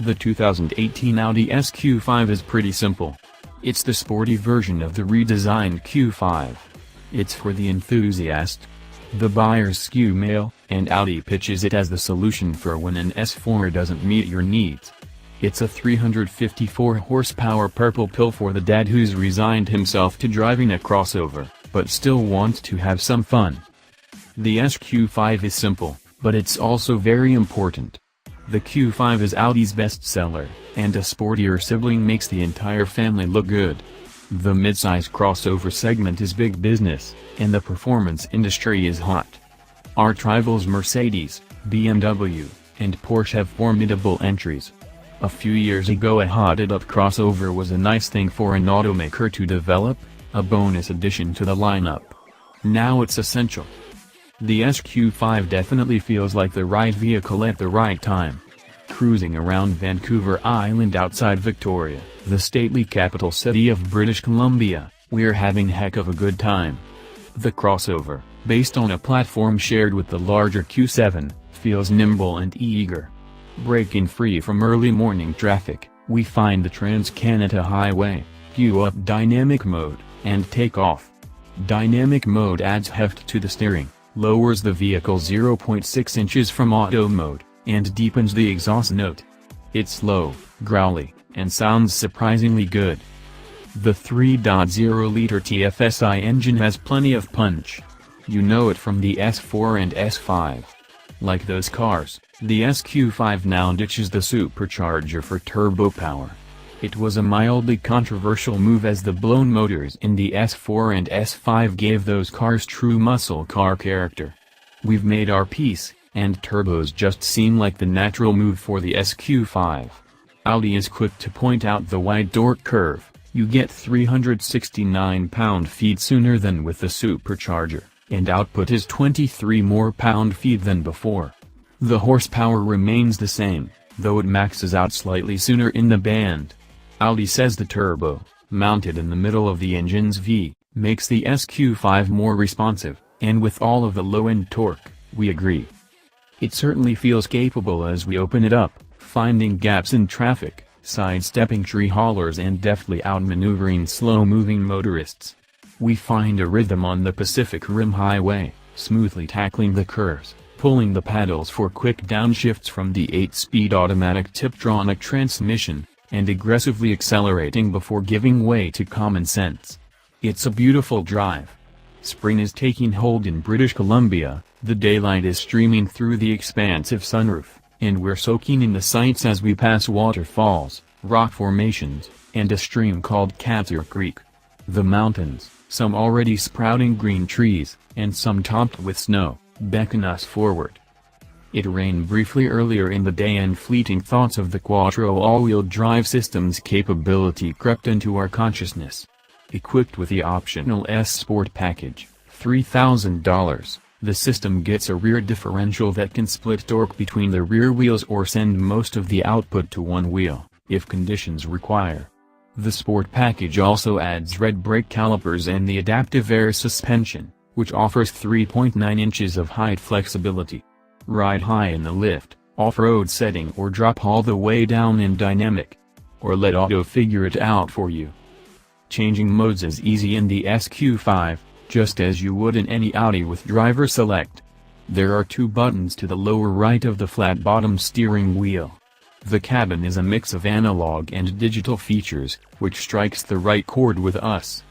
The 2018 Audi SQ5 is pretty simple. It's the sporty version of the redesigned Q5. It's for the enthusiast. The buyer's skew male, and Audi pitches it as the solution for when an S4 doesn't meet your needs. It's a 354 horsepower purple pill for the dad who's resigned himself to driving a crossover, but still wants to have some fun. The SQ5 is simple, but it's also very important. The Q5 is Audi's bestseller, and a sportier sibling makes the entire family look good. The midsize crossover segment is big business, and the performance industry is hot. Arch rivals Mercedes, BMW, and Porsche have formidable entries. A few years ago a hotted-up crossover was a nice thing for an automaker to develop, a bonus addition to the lineup. Now it's essential. The SQ5 definitely feels like the right vehicle at the right time. Cruising around Vancouver Island outside Victoria, the stately capital city of British Columbia, we're having heck of a good time. The crossover, based on a platform shared with the larger Q7, feels nimble and eager. Breaking free from early morning traffic, we find the Trans-Canada Highway, queue up dynamic mode, and take off. Dynamic mode adds heft to the steering, lowers the vehicle 0.6 inches from auto mode, and deepens the exhaust note. It's low, growly, and sounds surprisingly good. The 3.0-liter TFSI engine has plenty of punch. You know it from the S4 and S5. Like those cars, the SQ5 now ditches the supercharger for turbo power. It was a mildly controversial move as the blown motors in the S4 and S5 gave those cars true muscle car character. We've made our peace, and turbos just seem like the natural move for the SQ5. Audi is quick to point out the wide torque curve. You get 369 pound-feet sooner than with the supercharger, and output is 23 more pound-feet than before. The horsepower remains the same, though it maxes out slightly sooner in the band. Audi says the turbo, mounted in the middle of the engine's V, makes the SQ5 more responsive, and with all of the low-end torque, we agree. It certainly feels capable as we open it up, finding gaps in traffic, sidestepping tree haulers and deftly outmaneuvering slow-moving motorists. We find a rhythm on the Pacific Rim Highway, smoothly tackling the curves, pulling the paddles for quick downshifts from the 8-speed automatic Tiptronic transmission, and aggressively accelerating before giving way to common sense. It's a beautiful drive. Spring is taking hold in British Columbia, the daylight is streaming through the expansive sunroof, and we're soaking in the sights as we pass waterfalls, rock formations, and a stream called Capture Creek. The mountains, some already sprouting green trees, and some topped with snow, beckon us forward. It rained briefly earlier in the day and fleeting thoughts of the Quattro all-wheel drive system's capability crept into our consciousness. Equipped with the optional S Sport package, $3,000, the system gets a rear differential that can split torque between the rear wheels or send most of the output to one wheel, if conditions require. The Sport package also adds red brake calipers and the adaptive air suspension, which offers 3.9 inches of height flexibility. Ride high in the lift, off-road setting or drop all the way down in dynamic. Or let auto figure it out for you. Changing modes is easy in the SQ5, just as you would in any Audi with driver select. There are two buttons to the lower right of the flat-bottom steering wheel. The cabin is a mix of analog and digital features, which strikes the right chord with us.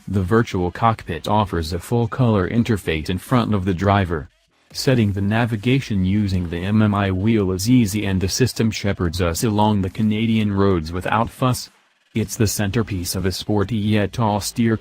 The virtual cockpit offers a full-color interface in front of the driver. Setting the navigation using the MMI wheel is easy and the system shepherds us along the Canadian roads without fuss. It's the centerpiece of a sporty yet austere